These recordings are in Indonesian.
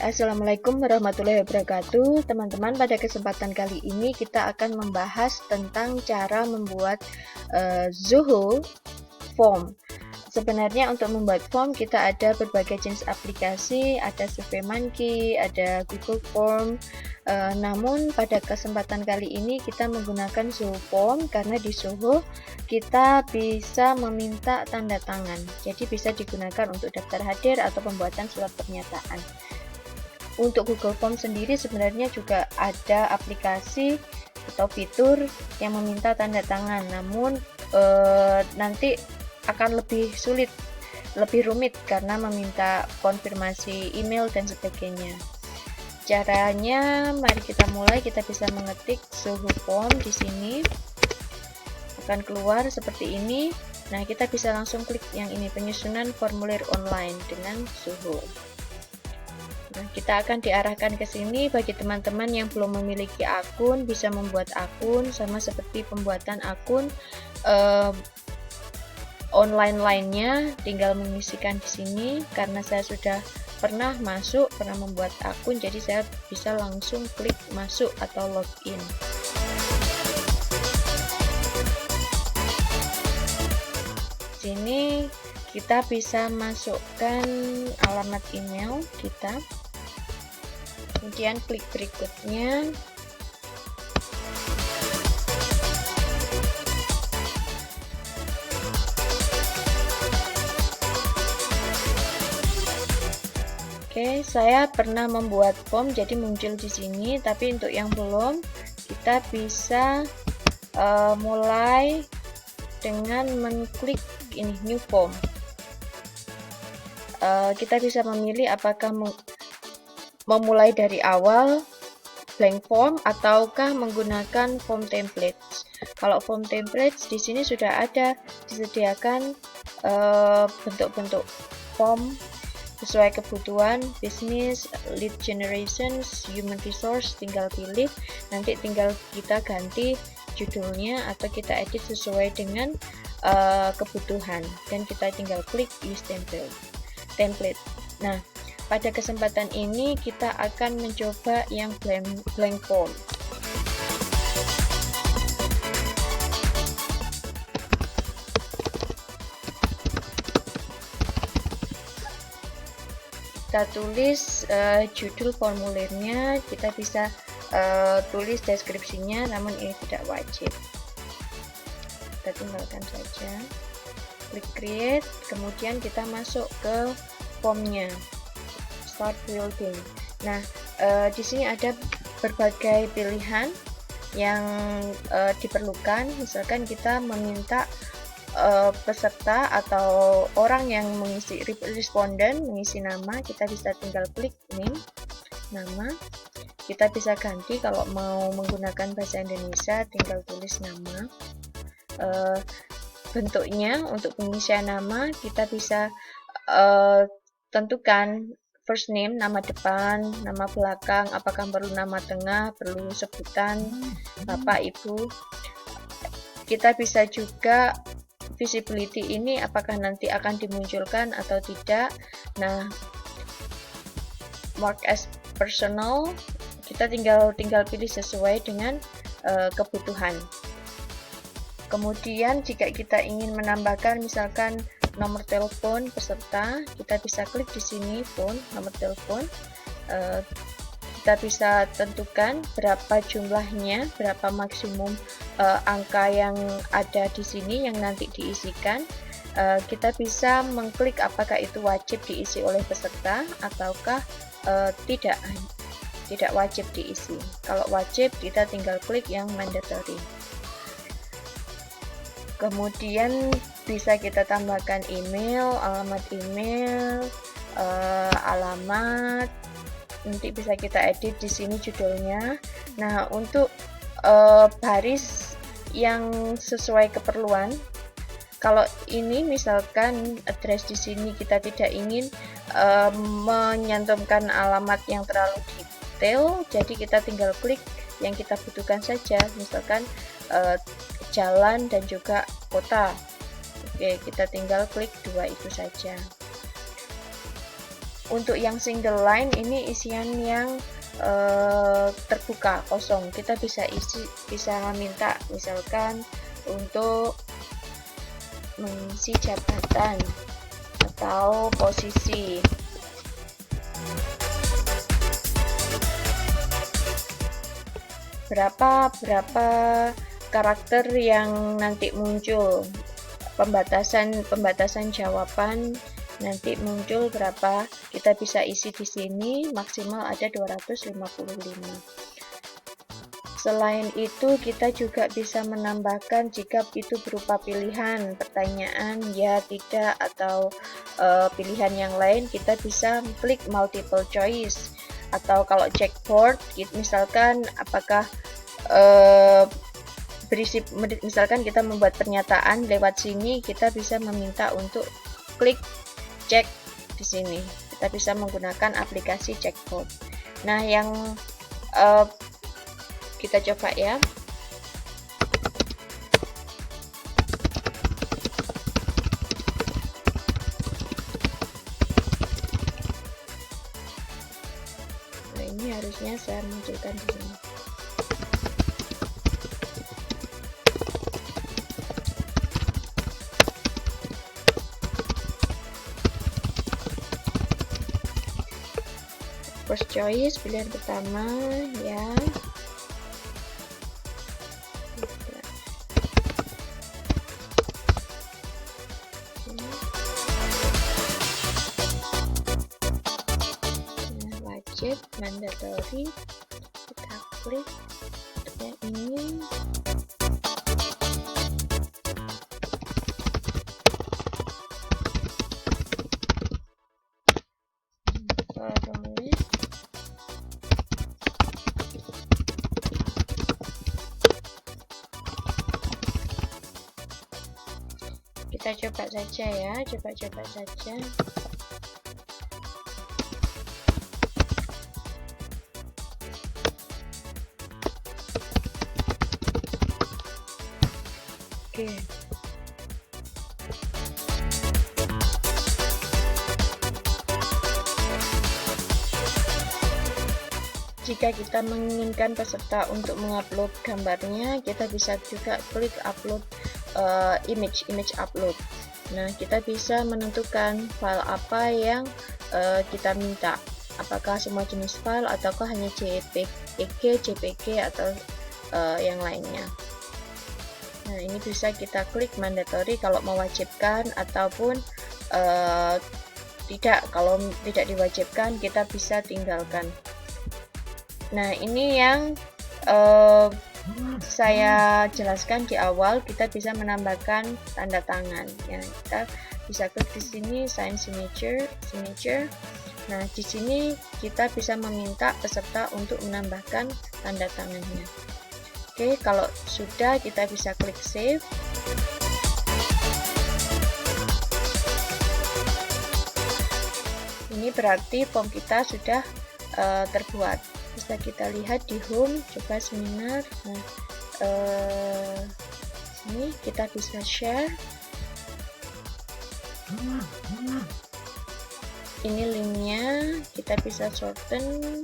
Assalamualaikum warahmatullahi wabarakatuh. Teman-teman, pada kesempatan kali ini kita akan membahas tentang cara membuat Zoho form. Sebenarnya untuk membuat form kita ada berbagai jenis aplikasi, ada SurveyMonkey, ada Google Form. Namun pada kesempatan kali ini kita menggunakan Zoho Form karena di Zoho kita bisa meminta tanda tangan. Jadi bisa digunakan untuk daftar hadir atau pembuatan surat pernyataan. Untuk Google Form sendiri sebenarnya juga ada aplikasi atau fitur yang meminta tanda tangan, namun nanti akan lebih sulit, lebih rumit karena meminta konfirmasi email dan sebagainya. Caranya, mari kita mulai. Kita bisa mengetik Zoho Form di sini, akan keluar seperti ini. Nah, kita bisa langsung klik yang ini, penyusunan formulir online dengan Zoho. Nah, kita akan diarahkan ke sini. Bagi teman-teman yang belum memiliki akun, bisa membuat akun sama seperti pembuatan akun online lainnya, tinggal mengisikan di sini. Karena saya sudah pernah membuat akun, jadi saya bisa langsung klik masuk atau login. Sini kita bisa masukkan alamat email kita, kemudian klik berikutnya. Oke, saya pernah membuat form jadi muncul di sini, tapi untuk yang belum, kita bisa mulai dengan mengklik ini new form. Kita bisa memilih apakah memulai dari awal blank form ataukah menggunakan form templates. Kalau form templates di sini sudah ada disediakan bentuk-bentuk form sesuai kebutuhan bisnis, lead generation, human resource, tinggal pilih, nanti tinggal kita ganti judulnya atau kita edit sesuai dengan kebutuhan, dan kita tinggal klik use template. Nah, pada kesempatan ini kita akan mencoba yang blank form. Kita tulis judul formulirnya, kita bisa tulis deskripsinya, namun ini tidak wajib. Kita tinggalkan saja, klik create, kemudian kita masuk ke formnya, start building. Nah, di sini ada berbagai pilihan yang diperlukan. Misalkan kita meminta peserta atau orang yang mengisi, responden mengisi nama, kita bisa tinggal klik name, nama. Kita bisa ganti, kalau mau menggunakan bahasa Indonesia tinggal tulis nama. Bentuknya untuk pengisian nama kita bisa tentukan first name, nama depan, nama belakang, apakah perlu nama tengah, perlu sebutan bapak ibu. Kita bisa juga visibility ini apakah nanti akan dimunculkan atau tidak. Nah, mark as personal, kita tinggal pilih sesuai dengan kebutuhan. Kemudian jika kita ingin menambahkan misalkan nomor telepon peserta, kita bisa klik di sini phone, nomor telepon. Kita bisa tentukan berapa jumlahnya, berapa maksimum angka yang ada di sini yang nanti diisikan. Kita bisa mengklik apakah itu wajib diisi oleh peserta ataukah tidak wajib diisi. Kalau wajib, kita tinggal klik yang mandatory. Kemudian bisa kita tambahkan email, alamat email, alamat. Nanti bisa kita edit di sini judulnya. Nah, untuk baris yang sesuai keperluan, kalau ini misalkan address di sini kita tidak ingin menyantumkan alamat yang terlalu detail, jadi kita tinggal klik yang kita butuhkan saja, misalkan jalan dan juga kota. Oke, kita tinggal klik dua itu saja. Untuk yang single line ini isian yang terbuka kosong, kita bisa minta misalkan untuk mengisi jabatan atau posisi. Berapa karakter yang nanti muncul, pembatasan jawaban nanti muncul berapa, kita bisa isi di sini, maksimal ada 255. Selain itu, kita juga bisa menambahkan jika itu berupa pilihan pertanyaan ya, tidak, atau pilihan yang lain, kita bisa klik multiple choice. Atau kalau checkboard, misalkan apakah berisi, misalkan kita membuat pernyataan lewat sini, kita bisa meminta untuk klik cek di sini. Kita bisa menggunakan aplikasi checkboard. Nah, yang kita coba ya. Nah, ini harusnya saya munculkan di sini. First choice, pilihan pertama ya. Wajib, mandatory, kita klik yang ini. Kita coba saja ya, coba saja. Oke. Jika kita menginginkan peserta untuk mengupload gambarnya, kita bisa juga klik upload image upload. Nah, kita bisa menentukan file apa yang kita minta. Apakah semua jenis file ataukah hanya JPG atau yang lainnya. Nah, ini bisa kita klik mandatory kalau mewajibkan, ataupun tidak, kalau tidak diwajibkan kita bisa tinggalkan. Nah, ini yang saya jelaskan di awal. Kita bisa menambahkan tanda tangan ya. Kita bisa klik di sini sign signature. Nah, di sini kita bisa meminta peserta untuk menambahkan tanda tangannya. Oke, kalau sudah kita bisa klik save. Ini berarti form kita sudah terbuat. Bisa kita lihat di home, coba seminar. Nah, sini kita bisa share. Ini linknya, kita bisa shorten,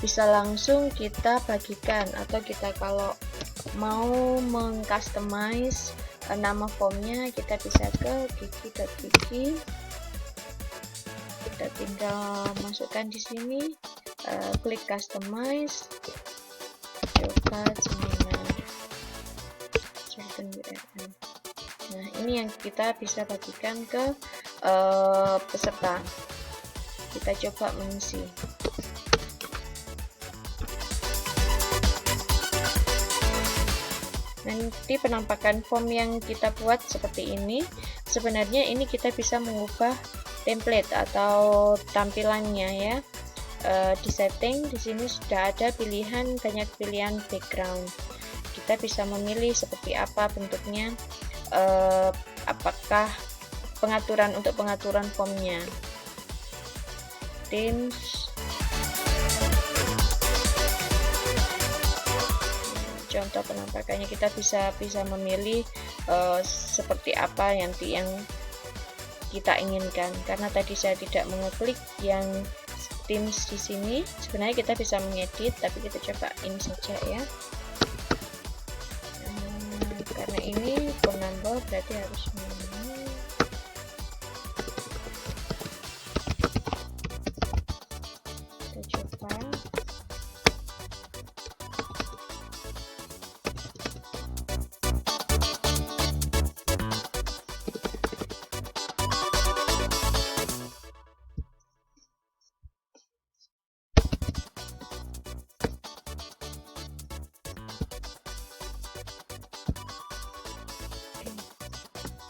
bisa langsung kita bagikan, atau kita kalau mau mengcustomize nama formnya, kita bisa ke gigi.gigi. Kita tinggal masukkan di sini. Klik customize, coba seminar URL. Nah, ini yang kita bisa bagikan ke peserta. Kita coba mengisi. Nanti penampakan form yang kita buat seperti ini. Sebenarnya ini kita bisa mengubah template atau tampilannya ya. Di setting di sini sudah ada banyak pilihan background. Kita bisa memilih seperti apa bentuknya, apakah untuk pengaturan formnya. Themes, contoh penampakannya, kita bisa memilih seperti apa nanti yang kita inginkan. Karena tadi saya tidak mengeklik yang Teams di sini, sebenarnya kita bisa mengedit, tapi kita coba ini saja ya. Karena ini phone number berarti harus ini. Kita coba.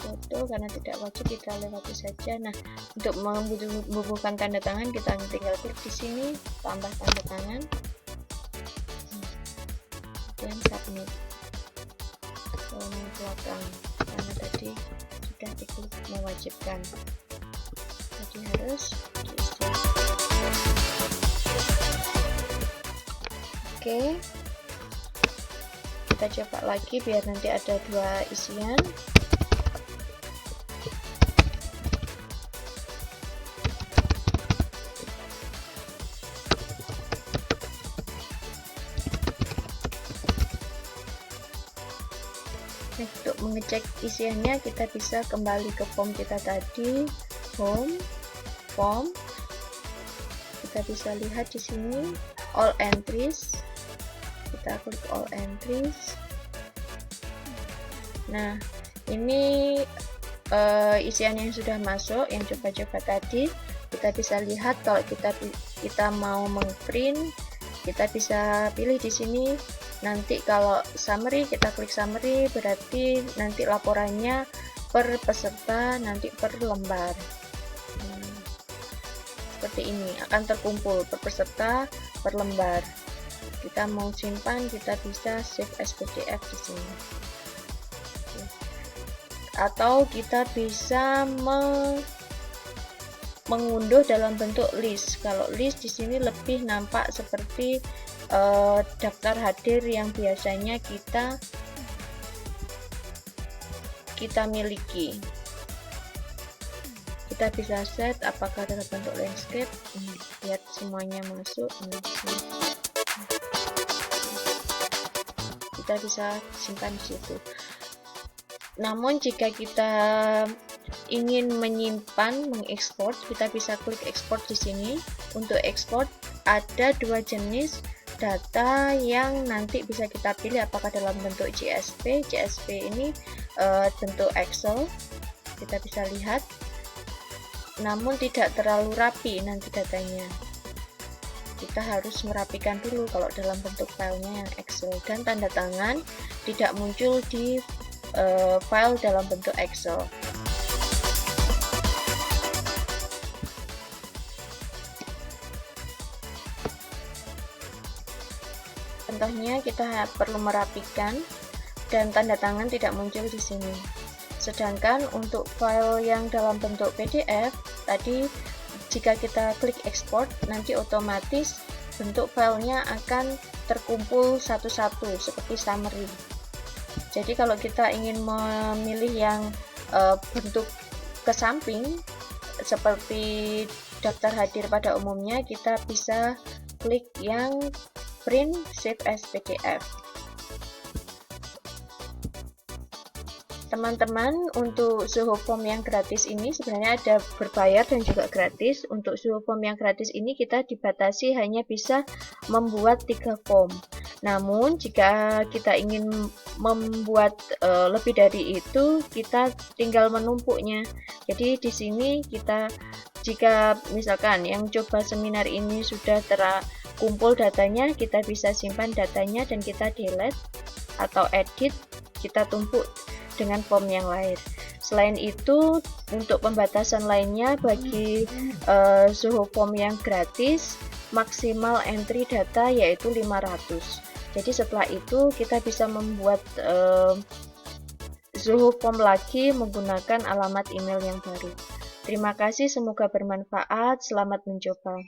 Foto karena tidak wajib kita lewati saja. Nah, untuk membubuhkan tanda tangan kita tinggal klik di sini, tambah tanda tangan, dan submit ke belakang karena tadi sudah diklik mewajibkan, jadi harus diisi. Oke, kita coba lagi biar nanti ada dua isian. Untuk mengecek isiannya kita bisa kembali ke form kita tadi, home, form. Kita bisa lihat di sini all entries. Kita klik all entries. Nah, ini isian yang sudah masuk, yang coba-coba tadi. Kita bisa lihat kalau kita mau mengprint, kita bisa pilih di sini. Nanti kalau summary, kita klik summary, berarti nanti laporannya per peserta, nanti per lembar. Seperti ini, akan terkumpul per peserta, per lembar. Kita mau simpan, kita bisa save as PDF di sini. Atau kita bisa mengunduh dalam bentuk list. Kalau list di sini lebih nampak seperti daftar hadir yang biasanya kita miliki. Kita bisa set apakah dalam bentuk landscape, lihat semuanya masuk. Kita bisa simpan di situ. Namun jika kita ingin menyimpan, mengekspor, kita bisa klik ekspor di sini. Untuk ekspor ada dua jenis data yang nanti bisa kita pilih apakah dalam bentuk CSV. CSV ini bentuk Excel, kita bisa lihat, namun tidak terlalu rapi nanti datanya. Kita harus merapikan dulu kalau dalam bentuk filenya yang Excel, dan tanda tangan tidak muncul di file dalam bentuk Excel. Contohnya kita perlu merapikan dan tanda tangan tidak muncul di sini. Sedangkan untuk file yang dalam bentuk PDF tadi, jika kita klik ekspor, nanti otomatis bentuk filenya akan terkumpul satu-satu seperti summary. Jadi kalau kita ingin memilih yang bentuk ke samping seperti daftar hadir pada umumnya, kita bisa klik yang print save as PDF. Teman-teman, untuk Zoho Form yang gratis ini sebenarnya ada berbayar dan juga gratis. Untuk Zoho Form yang gratis ini kita dibatasi hanya bisa membuat 3 form. Namun jika kita ingin membuat lebih dari itu, kita tinggal menumpuknya. Jadi di sini kita, jika misalkan yang coba seminar ini sudah terkumpul datanya, kita bisa simpan datanya dan kita delete atau edit, kita tumpuk dengan form yang lain. Selain itu, untuk pembatasan lainnya bagi Zoho Form yang gratis, maksimal entry data yaitu 500. Jadi setelah itu kita bisa membuat Zoho Form lagi menggunakan alamat email yang baru. Terima kasih, semoga bermanfaat. Selamat mencoba.